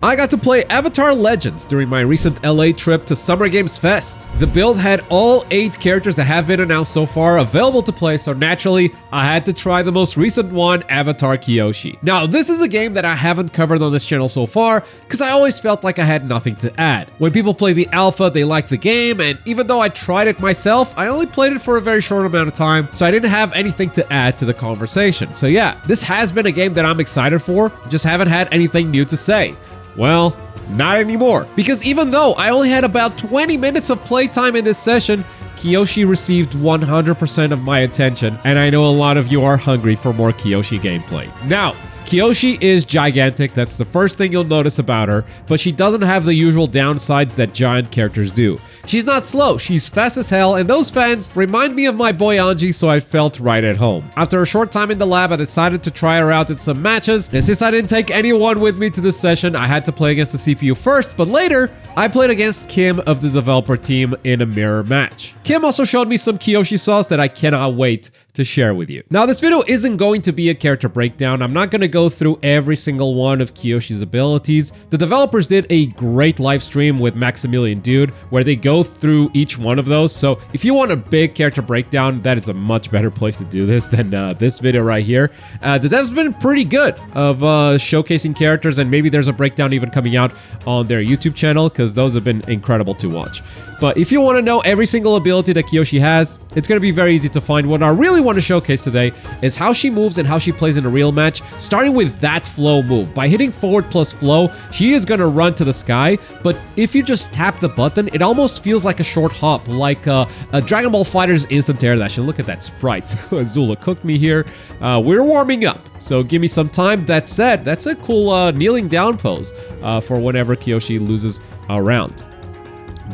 I got to play Avatar Legends during my recent LA trip to Summer Games Fest. The build had all 8 characters that have been announced so far available to play, so naturally, I had to try the most recent one, Avatar Kyoshi. Now, this is a game that I haven't covered on this channel so far, because I always felt like I had nothing to add. When people play the alpha, they like the game, and even though I tried it myself, I only played it for a very short amount of time, so I didn't have anything to add to the conversation. So yeah, this has been a game that I'm excited for, just haven't had anything new to say. Well, not anymore, because even though I only had about 20 minutes of playtime in this session, Kyoshi received 100% of my attention, and I know a lot of you are hungry for more Kyoshi gameplay. Now, Kyoshi is gigantic, that's the first thing you'll notice about her, but she doesn't have the usual downsides that giant characters do. She's not slow, she's fast as hell, and those fans remind me of my boy Anji, so I felt right at home. After a short time in the lab, I decided to try her out in some matches, and since I didn't take anyone with me to this session, I had to play against the CPU first, but later, I played against Kim of the developer team in a mirror match. Kim also showed me some Kyoshi sauce that I cannot wait to share with you. Now, this video isn't going to be a character breakdown. I'm not going to go through every single one of Kyoshi's abilities. The developers did a great live stream with Maximilian Dude where they go through each one of those. So if you want a big character breakdown, that is a much better place to do this than this video right here. The dev's been pretty good of showcasing characters, and maybe there's a breakdown even coming out on their YouTube channel because those have been incredible to watch. But if you want to know every single ability that Kyoshi has, it's going to be very easy to find. What I really want to showcase today is how she moves and how she plays in a real match, starting with that flow move. By hitting forward plus flow, she is going to run to the sky, but if you just tap the button, it almost feels like a short hop, like a Dragon Ball FighterZ instant air dash. And look at that sprite. Azula cooked me here. We're warming up, so give me some time. That said, that's a cool kneeling down pose for whenever Kyoshi loses a round.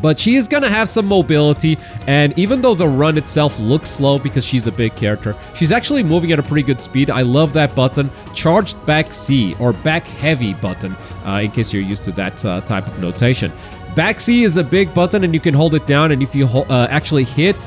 But she is gonna have some mobility, and even though the run itself looks slow because she's a big character, she's actually moving at a pretty good speed. I love that button, charged back C, or back heavy button, in case you're used to that type of notation. Back C is a big button and you can hold it down, and if you actually hit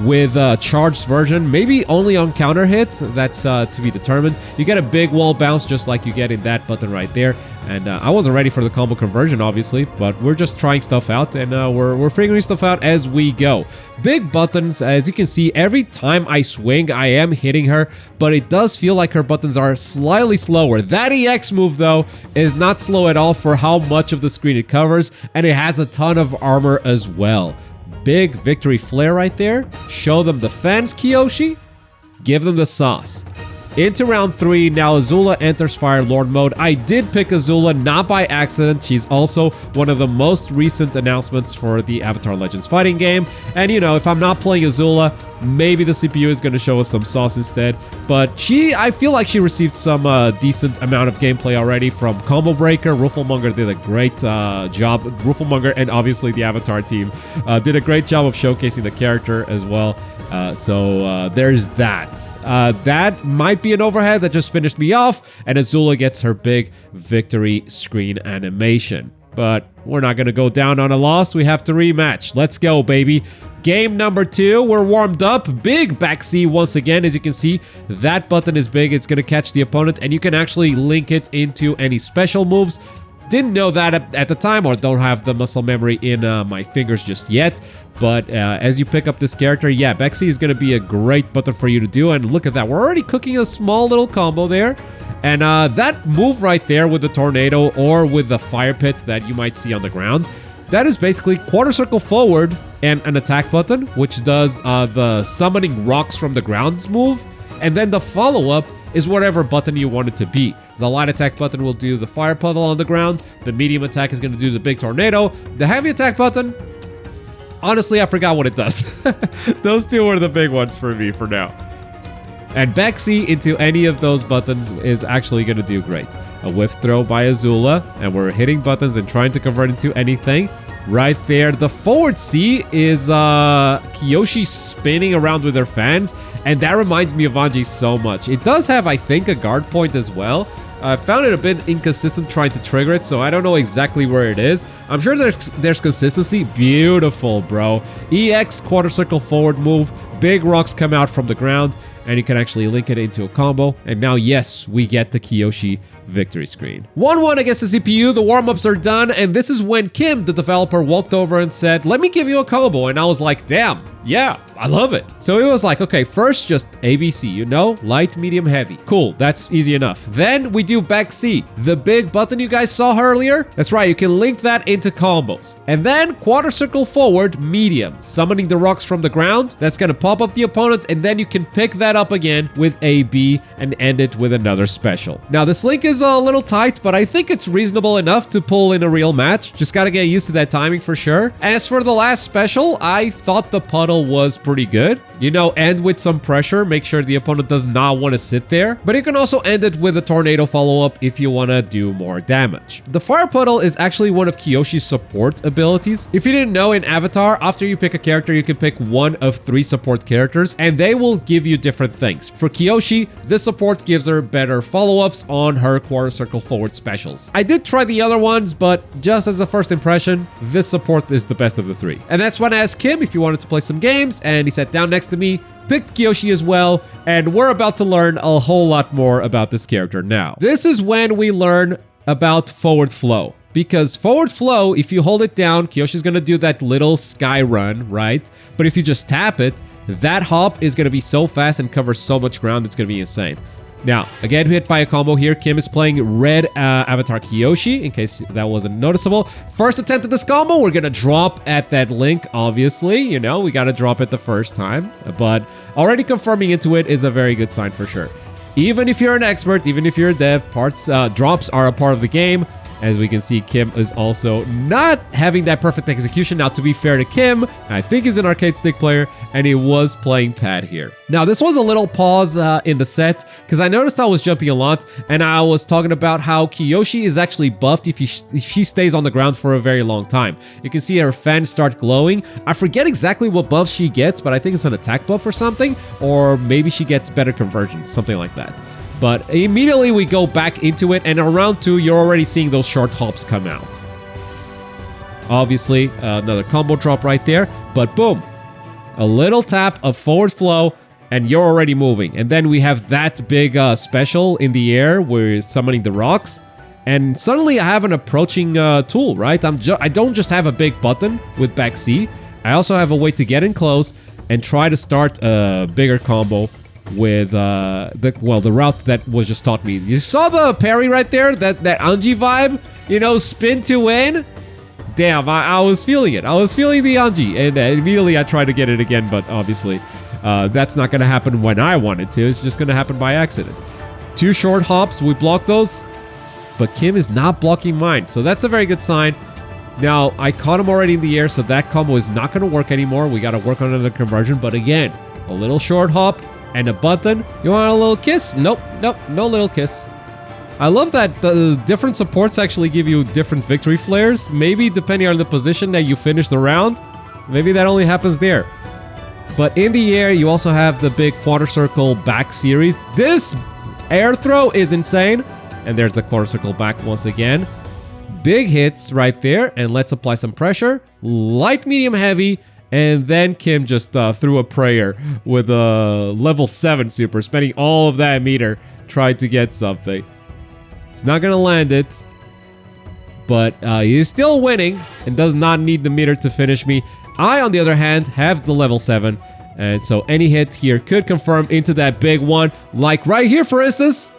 with a charged version, maybe only on counter hits, that's to be determined, you get a big wall bounce just like you get in that button right there. And I wasn't ready for the combo conversion, obviously, but we're just trying stuff out, and we're figuring stuff out as we go. Big buttons, as you can see, every time I swing, I am hitting her, but it does feel like her buttons are slightly slower. That EX move, though, is not slow at all for how much of the screen it covers, and it has a ton of armor as well. Big victory flare right there. Show them the fans, Kyoshi. Give them the sauce. Into round 3, now Azula enters Fire Lord mode. I did pick Azula, not by accident. She's also one of the most recent announcements for the Avatar Legends fighting game. And you know, if I'm not playing Azula, maybe the CPU is going to show us some sauce instead. But I feel like she received some decent amount of gameplay already from Combo Breaker. Ruffelmonger did a great job. Ruffelmonger and obviously the Avatar team did a great job of showcasing the character as well. So there's that. That might be an overhead that just finished me off, and Azula gets her big victory screen animation. But we're not going to go down on a loss. We have to rematch. Let's go, baby. Game number 2. We're warmed up. Big back C once again. As you can see, that button is big. It's going to catch the opponent, and you can actually link it into any special moves. Didn't know that at the time, or don't have the muscle memory in my fingers just yet. But as you pick up this character, yeah, Bexy is going to be a great button for you to do. And look at that. We're already cooking a small little combo there. And that move right there with the tornado or with the fire pit that you might see on the ground, that is basically quarter circle forward and an attack button, which does the summoning rocks from the ground move. And then the follow-up is whatever button you want it to be. The light attack button will do the fire puddle on the ground. The medium attack is going to do the big tornado. The heavy attack button, honestly, I forgot what it does. Those two are the big ones for me for now. And Bexy into any of those buttons is actually going to do great. A whiff throw by Azula, and we're hitting buttons and trying to convert into anything. Right there, the forward C is Kyoshi spinning around with her fans, and that reminds me of Anji so much. It does have, I think, a guard point as well. I found it a bit inconsistent trying to trigger it, so I don't know exactly where it is. I'm sure there's consistency. Beautiful, bro. EX quarter circle forward move. Big rocks come out from the ground, and you can actually link it into a combo. And now, yes, we get the Kyoshi victory screen. 1-1 against the CPU, the warm-ups are done, and this is when Kim, the developer, walked over and said, let me give you a combo, and I was like, damn, yeah, I love it. So it was like, okay, first just ABC, you know, light, medium, heavy. Cool, that's easy enough. Then we do back C, the big button you guys saw earlier. That's right, you can link that into combos. And then quarter circle forward, medium, summoning the rocks from the ground. That's gonna pop up the opponent, and then you can pick that up again with AB and end it with another special. Now this link is a little tight, but I think it's reasonable enough to pull in a real match. Just gotta get used to that timing for sure. And as for the last special, I thought the puddle was pretty good. You know, end with some pressure, make sure the opponent does not want to sit there. But you can also end it with a tornado follow-up if you want to do more damage. The fire puddle is actually one of Kyoshi's support abilities. If you didn't know, in Avatar, after you pick a character, you can pick one of 3 support characters, and they will give you different things. For Kyoshi, this support gives her better follow-ups on her quarter circle forward specials. I did try the other ones, but just as a first impression, this support is the best of the 3. And that's when I asked Kim if he wanted to play some games, and he sat down next to me, picked Kyoshi as well, and we're about to learn a whole lot more about this character now. This is when we learn about forward flow. Because forward flow, if you hold it down, Kyoshi's gonna do that little sky run, right? But if you just tap it, that hop is gonna be so fast and cover so much ground, it's gonna be insane. Now, again, hit by a combo here. Kim is playing red Avatar Kyoshi, in case that wasn't noticeable. First attempt at this combo, we're gonna drop at that link, obviously. You know, we gotta drop it the first time. But already confirming into it is a very good sign for sure. Even if you're an expert, even if you're a dev, drops are a part of the game. As we can see, Kim is also not having that perfect execution. Now, to be fair to Kim, I think he's an arcade stick player, and he was playing pad here. Now, this was a little pause in the set, because I noticed I was jumping a lot, and I was talking about how Kyoshi is actually buffed if she stays on the ground for a very long time. You can see her fans start glowing. I forget exactly what buff she gets, but I think it's an attack buff or something, or maybe she gets better conversion, something like that. But immediately we go back into it, and around 2, you're already seeing those short hops come out. Obviously, another combo drop right there, but boom. A little tap of forward flow, and you're already moving. And then we have that big special in the air, where you're summoning the rocks. And suddenly I have an approaching tool, right? I don't just have a big button with back C. I also have a way to get in close and try to start a bigger combo with the route that was just taught me. You saw the parry right there, that Anji vibe, you know, spin to win. Damn, I was feeling it. I was feeling the Anji, and immediately I tried to get it again, but obviously that's not gonna happen when I wanted to. It's just gonna happen by accident. 2 short hops, we block those, but Kim is not blocking mine, so that's a very good sign. Now, I caught him already in the air, so that combo is not gonna work anymore. We gotta work on another conversion, but again, a little short hop, and a button. You want a little kiss? Nope, no little kiss. I love that the different supports actually give you different victory flares. Maybe depending on the position that you finish the round. Maybe that only happens there. But in the air, you also have the big quarter circle back series. This air throw is insane. And there's the quarter circle back once again. Big hits right there. And let's apply some pressure. Light, medium, heavy. And then Kim just threw a prayer with a level 7 super, spending all of that meter trying to get something. He's not going to land it, but he's still winning and does not need the meter to finish me. I, on the other hand, have the level 7, and so any hit here could confirm into that big one, like right here, for instance.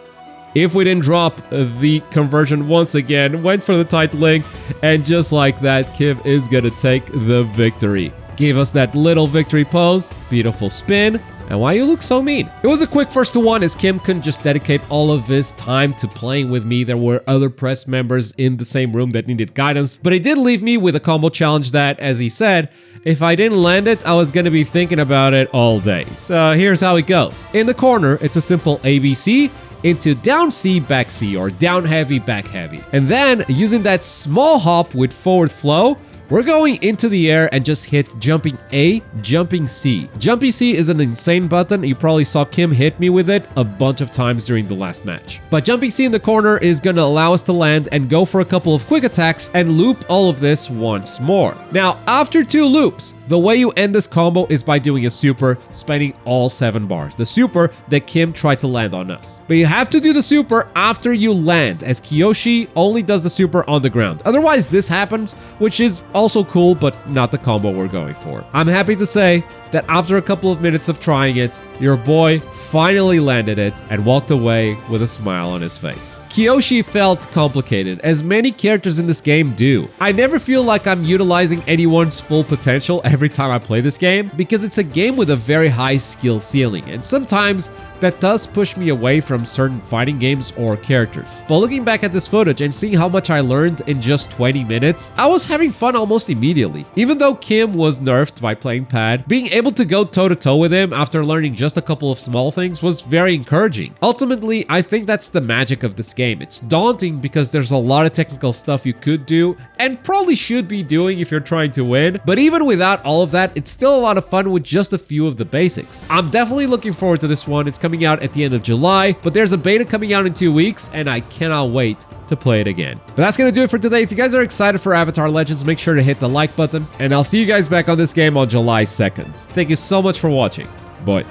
If we didn't drop the conversion once again, went for the tight link, and just like that, Kim is going to take the victory. Gave us that little victory pose, beautiful spin, and why you look so mean? It was a quick 1-1 as Kim couldn't just dedicate all of his time to playing with me. There were other press members in the same room that needed guidance, but he did leave me with a combo challenge that, as he said, if I didn't land it, I was gonna be thinking about it all day. So here's how it goes. In the corner, it's a simple ABC into down C, back C, or down heavy, back heavy. And then, using that small hop with forward flow, We're going into the air and just hit jumping A, jumping C. Jumping C is an insane button. You probably saw Kim hit me with it a bunch of times during the last match. But jumping C in the corner is gonna allow us to land and go for a couple of quick attacks and loop all of this once more. Now, after 2 loops, the way you end this combo is by doing a super, spending all 7 bars. The super that Kim tried to land on us. But you have to do the super after you land, as Kyoshi only does the super on the ground. Otherwise, this happens, which is also cool, but not the combo we're going for. I'm happy to say that after a couple of minutes of trying it, your boy finally landed it and walked away with a smile on his face. Kyoshi felt complicated, as many characters in this game do. I never feel like I'm utilizing anyone's full potential every time I play this game, because it's a game with a very high skill ceiling, and sometimes that does push me away from certain fighting games or characters. But looking back at this footage and seeing how much I learned in just 20 minutes, I was having fun almost immediately. Even though Kim was nerfed by playing pad, being able to go toe-to-toe with him after learning just a couple of small things was very encouraging. Ultimately, I think that's the magic of this game. It's daunting because there's a lot of technical stuff you could do and probably should be doing if you're trying to win, but even without all of that, it's still a lot of fun with just a few of the basics. I'm definitely looking forward to this one. It's coming out at the end of July, but there's a beta coming out in 2 weeks, and I cannot wait to play it again. But that's gonna do it for today. If you guys are excited for Avatar Legends, make sure to hit the like button, and I'll see you guys back on this game on July 2nd. Thank you so much for watching. Bye.